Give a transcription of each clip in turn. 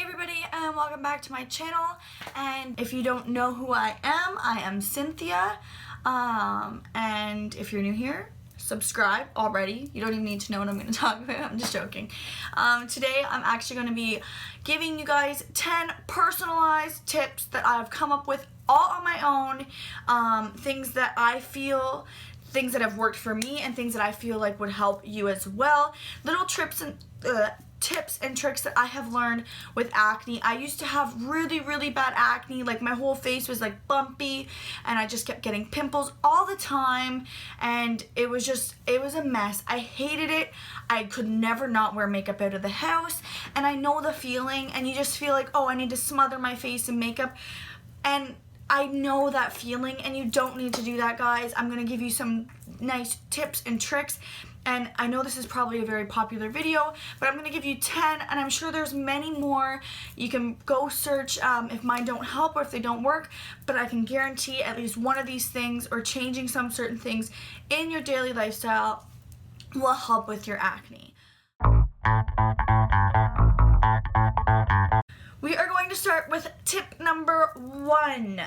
everybody, and welcome back to my channel. And if you don't know who I am Cynthia. And if you're new here, subscribe already. You don't even need to know what I'm going to talk about. I'm just joking. Today I'm actually going to be giving you guys 10 personalized tips that I've come up with all on my own. Things that I feel, things that have worked for me, and things that I feel like would help you as well. Little tips and tricks that I have learned with acne. I used to have really bad acne. Like, my whole face was like bumpy and I just kept getting pimples all the time, and it was a mess. I hated it. I could never not wear makeup out of the house, and I know the feeling, and you just feel like, oh, I need to smother my face in makeup, and I know that feeling, and you don't need to do that, guys. I'm gonna give you some nice tips and tricks. And I know this is probably a very popular video, but I'm going to give you 10, and I'm sure there's many more. You can go search if mine don't help or if they don't work, but I can guarantee at least one of these things, or changing some certain things in your daily lifestyle, will help with your acne. We are going to start with tip number 1.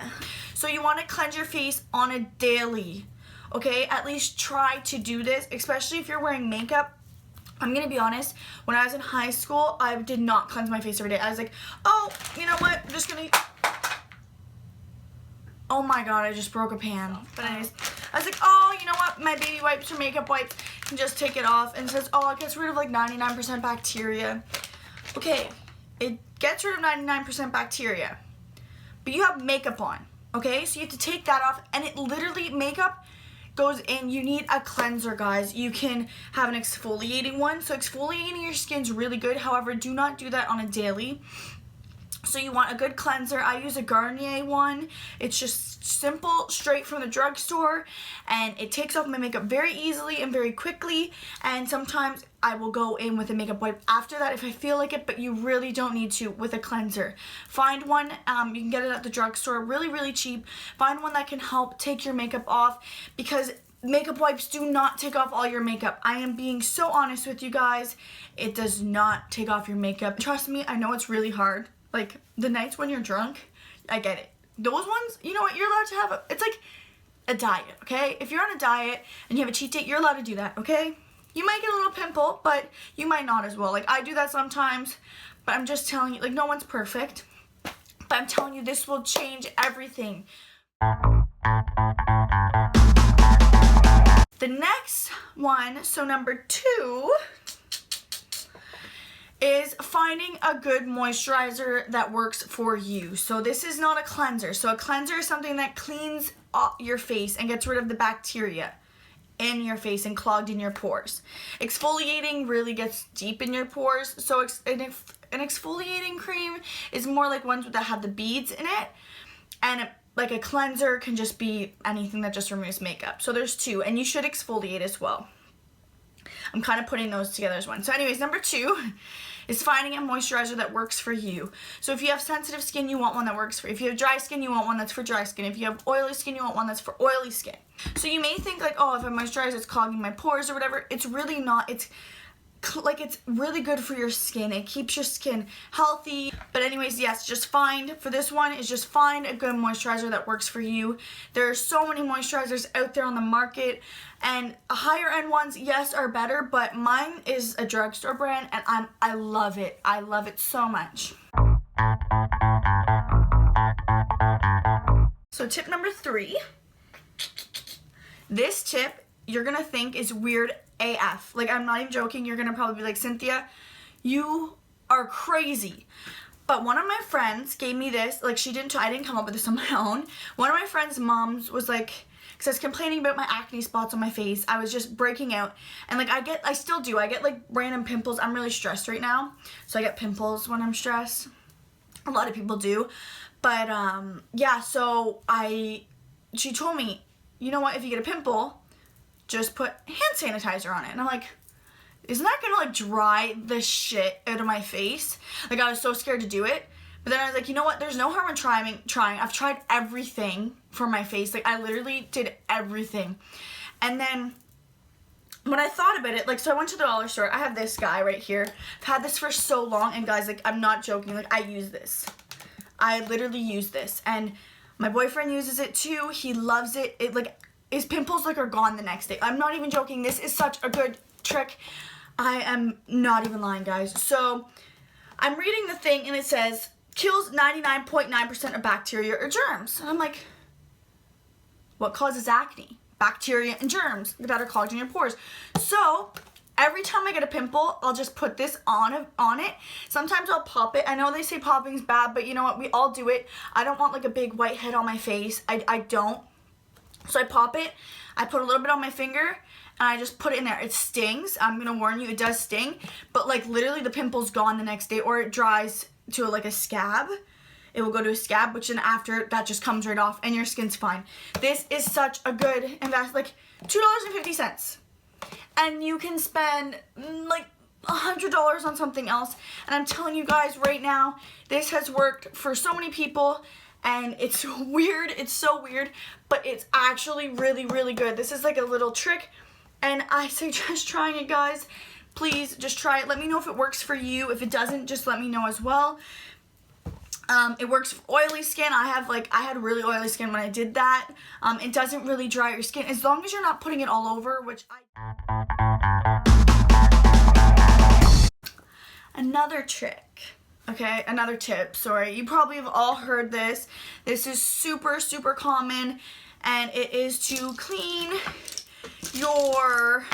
So you want to cleanse your face on a daily. Okay, at least try to do this, especially if you're wearing makeup. I'm gonna be honest, when I was in high school, I did not cleanse my face every day. I was like, oh, you know what, I'm just gonna, oh my god, I just broke a pan. But anyways, I was like, oh, you know what, my baby wipes or makeup wipes, can just take it off, and it says, oh, it gets rid of like 99% bacteria. Okay, it gets rid of 99% bacteria, but you have makeup on, okay? So you have to take that off, and it literally, makeup goes in. You need a cleanser, guys. You can have an exfoliating one. So exfoliating your skin's really good. However, do not do that on a daily. So you want a good cleanser. I use a Garnier one. It's just simple, straight from the drugstore, and it takes off my makeup very easily and very quickly. And sometimes I will go in with a makeup wipe after that if I feel like it, but you really don't need to with a cleanser. Find one, you can get it at the drugstore, really cheap. Find one that can help take your makeup off, because makeup wipes do not take off all your makeup. I am being so honest with you guys. It does not take off your makeup. Trust me, I know it's really hard. Like, the nights when you're drunk, I get it. Those ones, you know what, you're allowed to have it's like a diet, okay? If you're on a diet and you have a cheat date, you're allowed to do that, okay? You might get a little pimple, but you might not as well. Like, I do that sometimes, but I'm just telling you, like, no one's perfect. But I'm telling you, this will change everything. The next one, so number 2, is finding a good moisturizer that works for you. So this is not a cleanser. So a cleanser is something that cleans your face and gets rid of the bacteria in your face and clogged in your pores. Exfoliating really gets deep in your pores. So an exfoliating cream is more like ones that have the beads in it, and like a cleanser can just be anything that just removes makeup. So there's 2, and you should exfoliate as well. I'm kind of putting those together as one. So anyways, number 2 is finding a moisturizer that works for you. So if you have sensitive skin, you want one that works for you. If you have dry skin, you want one that's for dry skin. If you have oily skin, you want one that's for oily skin. So you may think like, oh, if I moisturize, it's clogging my pores or whatever. It's really not. It's really good for your skin. It keeps your skin healthy. But anyways, yes, just find a good moisturizer that works for you. There are so many moisturizers out there on the market, and higher end ones, yes, are better, but mine is a drugstore brand, and I love it. I love it so much. So tip number 3. This tip you're gonna think is weird AF. Like, I'm not even joking. You're gonna probably be like, Cynthia, you are crazy. But one of my friends gave me this. Like, I didn't come up with this on my own. One of my friend's moms was like, because I was complaining about my acne spots on my face. I was just breaking out. And like, I still do. I get like random pimples. I'm really stressed right now, so I get pimples when I'm stressed. A lot of people do. But yeah, so she told me, you know what, if you get a pimple, just put hand sanitizer on it. And I'm like, isn't that gonna like dry the shit out of my face? Like, I was so scared to do it. But then I was like, you know what, there's no harm in trying. I've tried everything for my face. Like, I literally did everything. And then when I thought about it, like, so I went to the dollar store. I have this guy right here. I've had this for so long, and guys, like, I'm not joking. Like, I use this. I literally use this, and my boyfriend uses it too. He loves it. It, like, his pimples, like, are gone the next day. I'm not even joking. This is such a good trick. I am not even lying, guys. So, I'm reading the thing, and it says, kills 99.9% of bacteria or germs. And I'm like, what causes acne? Bacteria and germs that are clogged in your pores. So every time I get a pimple, I'll just put this on it. Sometimes I'll pop it. I know they say popping's bad, but you know what? We all do it. I don't want like a big white head on my face. I don't. So I pop it. I put a little bit on my finger, and I just put it in there. It stings. I'm gonna warn you, it does sting. But like literally the pimple's gone the next day, or it dries to like a scab. It will go to a scab, which then after that just comes right off and your skin's fine. This is such a good investment, like $2.50. And you can spend like $100 on something else. And I'm telling you guys right now, this has worked for so many people, and it's weird, it's so weird, but it's actually really, really good. This is like a little trick, and I suggest trying it, guys. Please just try it. Let me know if it works for you. If it doesn't, just let me know as well. It works for oily skin. I had really oily skin when I did that. It doesn't really dry your skin as long as you're not putting it all over, which Another trick, okay, another tip, sorry. You probably have all heard this. This is super, super common, and it is to clean your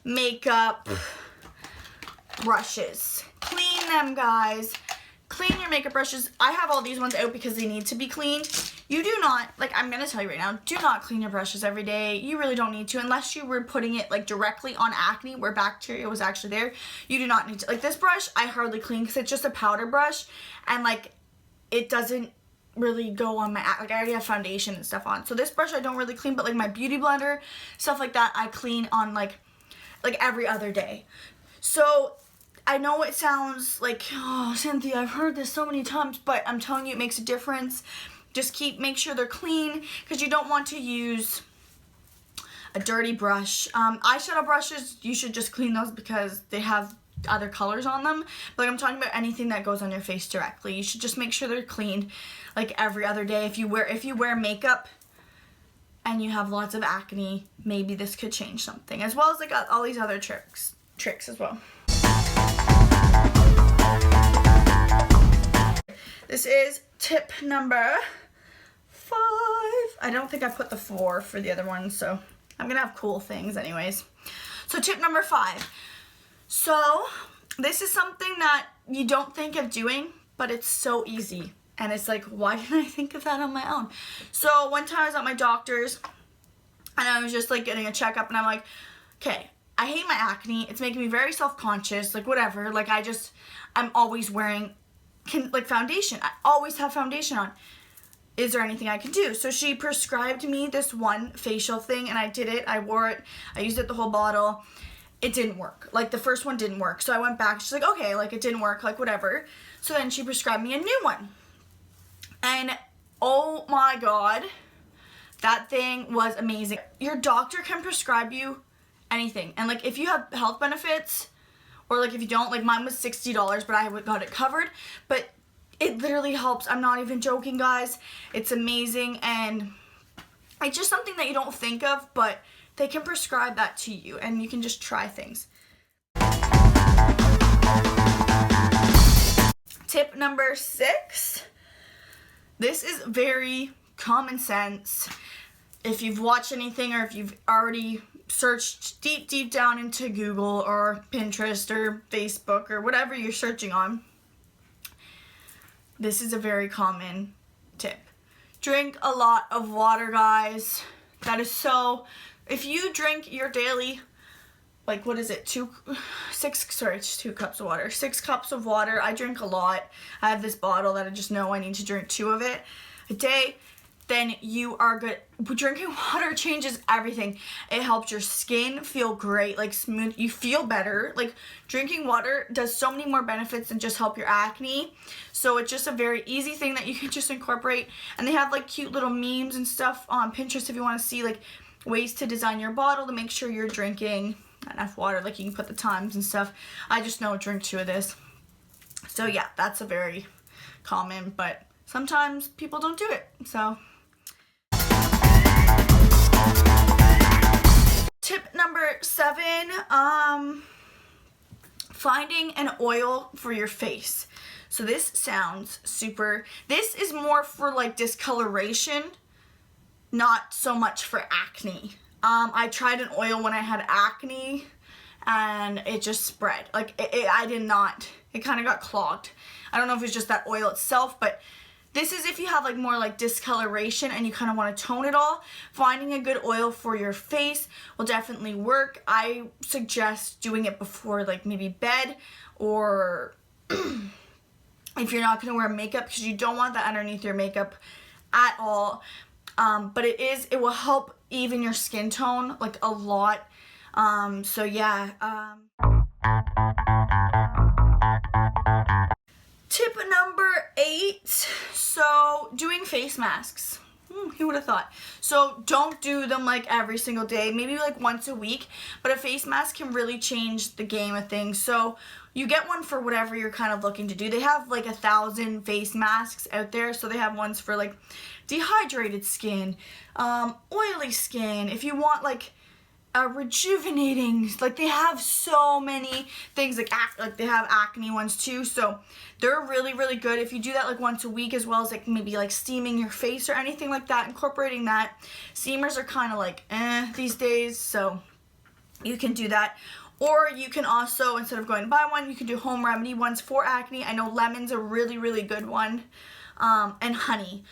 makeup brushes. Clean them, guys. Clean your makeup brushes. I have all these ones out because they need to be cleaned. You do not, like, I'm going to tell you right now, do not clean your brushes every day. You really don't need to, unless you were putting it, like, directly on acne where bacteria was actually there. You do not need to. Like, this brush, I hardly clean because it's just a powder brush, and, like, it doesn't really go on my, like, I already have foundation and stuff on. So this brush I don't really clean, but, like, my beauty blender, stuff like that, I clean on, like every other day. So I know it sounds like, oh, Cynthia, I've heard this so many times, but I'm telling you, it makes a difference. Just make sure they're clean, because you don't want to use a dirty brush. Eyeshadow brushes, you should just clean those because they have other colors on them. But like, I'm talking about anything that goes on your face directly. You should just make sure they're cleaned like every other day. If you wear makeup and you have lots of acne, maybe this could change something, as well as like all these other tricks as well. This is tip number 5. I don't think I put the 4 for the other one, so I'm gonna have cool things anyways. So tip number 5. So this is something that you don't think of doing, but it's so easy. And it's like, why didn't I think of that on my own? So one time I was at my doctor's, and I was just like getting a checkup, and I'm like, okay, I hate my acne. It's making me very self-conscious, like whatever. Like I'm always wearing like foundation. I always have foundation on. Is there anything I can do? So she prescribed me this one facial thing, and I did it. I wore it. I used it the whole bottle. It didn't work. Like the first one didn't work. So I went back. She's like, okay, like it didn't work, like whatever. So then she prescribed me a new one. And oh my God, that thing was amazing. Your doctor can prescribe you anything. And like if you have health benefits, or like if you don't, like mine was $60, but I got it covered. But it literally helps. I'm not even joking, guys. It's amazing, and it's just something that you don't think of, but they can prescribe that to you, and you can just try things. Tip number 6. This is very common sense. If you've watched anything, or if you've already searched deep down into Google or Pinterest or Facebook or whatever you're searching on, this is a very common tip. Drink a lot of water, guys. That is so, if you drink your daily, like what is it, 2 cups of water. 6 cups of water. I drink a lot. I have this bottle that I just know I need to drink 2 of it a day. Then you are good. Drinking water changes everything. It helps your skin feel great, like smooth. You feel better. Like drinking water does so many more benefits than just help your acne. So it's just a very easy thing that you can just incorporate. And they have like cute little memes and stuff on Pinterest if you want to see like ways to design your bottle to make sure you're drinking enough water, like you can put the times and stuff. I just know drink 2 of this. So yeah, that's a very common, but sometimes people don't do it, so. Tip number 7, finding an oil for your face. So this sounds super, this is more for like discoloration, not so much for acne. I tried an oil when I had acne and it just spread. Like it kind of got clogged. I don't know if it's just that oil itself, but this is if you have like more like discoloration and you kind of want to tone it all. Finding a good oil for your face will definitely work. I suggest doing it before like maybe bed, or if you're not going to wear makeup, because you don't want that underneath your makeup at all. But it will help even your skin tone like a lot. So yeah. Tip number 8, so doing face masks. Who would have thought? So don't do them like every single day, maybe like once a week, but a face mask can really change the game of things. So you get one for whatever you're kind of looking to do. They have like 1,000 face masks out there, so they have ones for like dehydrated skin, oily skin, if you want like rejuvenating, like they have so many things, like they have acne ones too, so they're really, really good if you do that like once a week, as well as like maybe like steaming your face or anything like that, incorporating that. Steamers are kind of like these days, so you can do that. Or you can also, instead of going to buy one, you can do home remedy ones for acne. I know lemon's a really, really good one. And honey.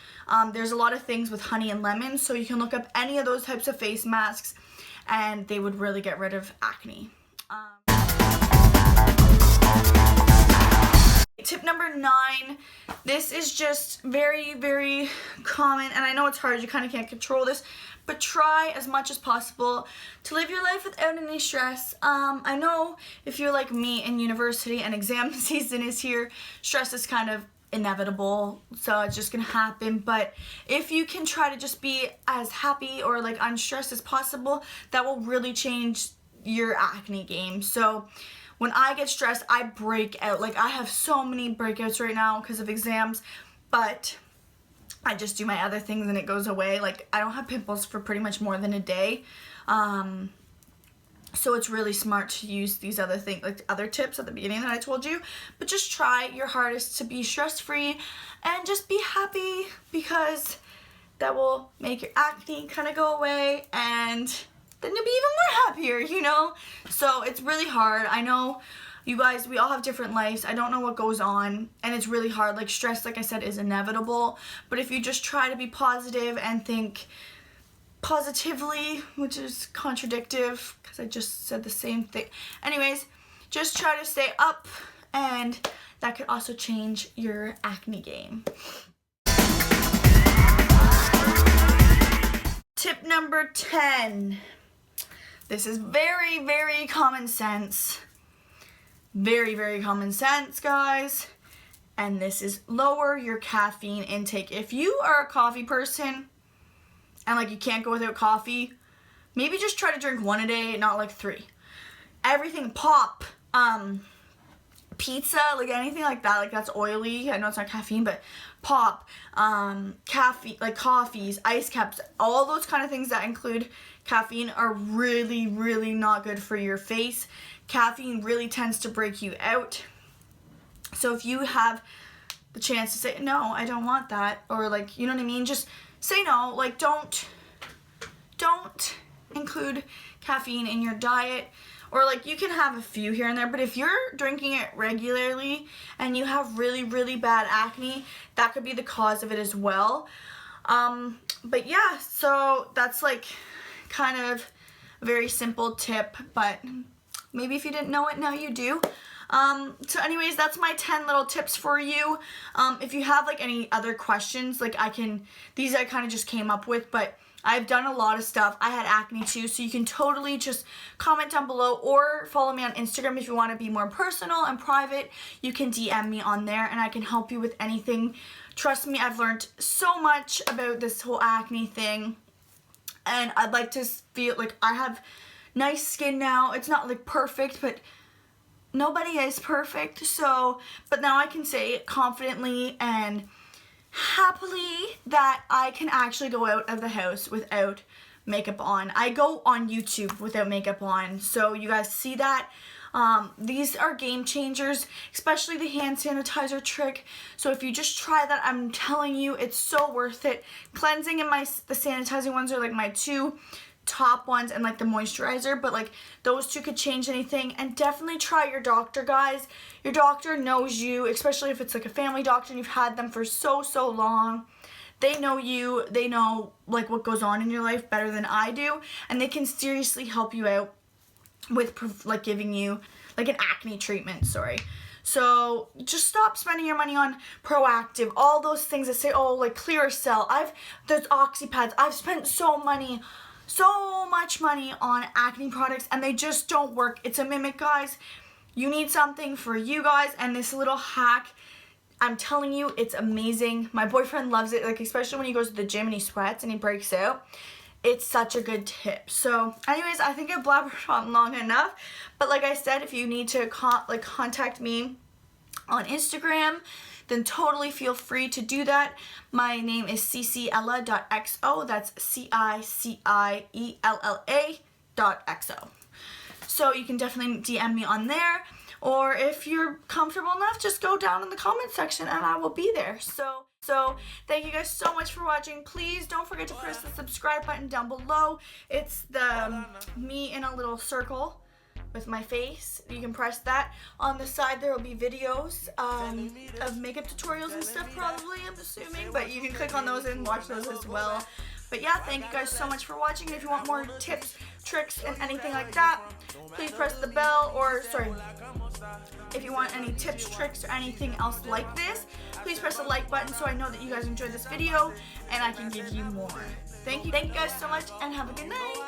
There's a lot of things with honey and lemon, so you can look up any of those types of face masks and they would really get rid of acne. Tip number 9, this is just very, very common, and I know it's hard, you kind of can't control this, but try as much as possible to live your life without any stress. I know if you're like me in university and exam season is here, stress is kind of inevitable, so it's just gonna happen, but if you can try to just be as happy or like unstressed as possible, that will really change your acne game. So when I get stressed, I break out. Like I have so many breakouts right now because of exams, but I just do my other things and it goes away. Like I don't have pimples for pretty much more than a day. So it's really smart to use these other things, like other tips at the beginning that I told you. But just try your hardest to be stress-free and just be happy, because that will make your acne kind of go away, and then you'll be even more happier, you know? So it's really hard. I know you guys, we all have different lives. I don't know what goes on, and it's really hard. Like stress, like I said, is inevitable. But if you just try to be positive and think positively, which is contradictive because I just said the same thing. Anyways, just try to stay up, and that could also change your acne game. Tip number 10. This is very, very common sense. Very, very common sense, guys. And this is lower your caffeine intake. If you are a coffee person and like you can't go without coffee, maybe just try to drink 1 a day, not like 3. Everything, pop, pizza, like anything like that, like that's oily. I know it's not caffeine, but pop, caffeine, like coffees, ice caps, all those kind of things that include caffeine are really, really not good for your face. Caffeine really tends to break you out. So if you have the chance to say, no, I don't want that, or like, you know what I mean? Just say no. Like don't include caffeine in your diet, or like you can have a few here and there, but if you're drinking it regularly and you have really, really bad acne, that could be the cause of it as well. But yeah, so that's like kind of a very simple tip, but maybe if you didn't know it, now you do. So anyways, that's my 10 little tips for you. If you have like any other questions, like these I kind of just came up with, but I've done a lot of stuff. I had acne too, so you can totally just comment down below or follow me on Instagram if you want to be more personal and private. You can DM me on there and I can help you with anything. Trust me, I've learned so much about this whole acne thing, and I'd like to feel like I have nice skin now. It's not like perfect, but nobody is perfect. So, but now I can say confidently and happily that I can actually go out of the house without makeup on. I go on YouTube without makeup on, so you guys see that. These are game changers, especially the hand sanitizer trick. So if you just try that, I'm telling you, it's so worth it. Cleansing and the sanitizing ones are like my two top ones, and like the moisturizer, but like those two could change anything. And definitely try your doctor, guys. Your doctor knows you, especially if it's like a family doctor and you've had them for so long. They know you, they know like what goes on in your life better than I do, and they can seriously help you out with like giving you like an acne treatment, So just stop spending your money on Proactive, all those things that say, oh, like Clearasil, there's Oxypads. I've spent so much money on acne products and they just don't work. It's a mimic, guys. You need something for you guys, and this little hack, I'm telling you, it's amazing. My boyfriend loves it, like especially when he goes to the gym and he sweats and he breaks out. It's such a good tip. So anyways, I think I blabbered on long enough, but like I said, if you need to contact me on Instagram, then totally feel free to do that. My name is cciella.xo. That's CICIELLA.xo. So you can definitely DM me on there, or if you're comfortable enough, just go down in the comment section and I will be there. So thank you guys so much for watching. Please don't forget to press the subscribe button down below. It's the me in a little circle with my face. You can press that. On the side there will be videos of makeup tutorials and stuff, probably, I'm assuming, but you can click on those and watch those as well. But yeah, thank you guys so much for watching. If you want more tips, tricks, and anything like that, please press the bell, or if you want any tips, tricks, or anything else like this, please press the like button so I know that you guys enjoyed this video and I can give you more. Thank you guys so much and have a good night.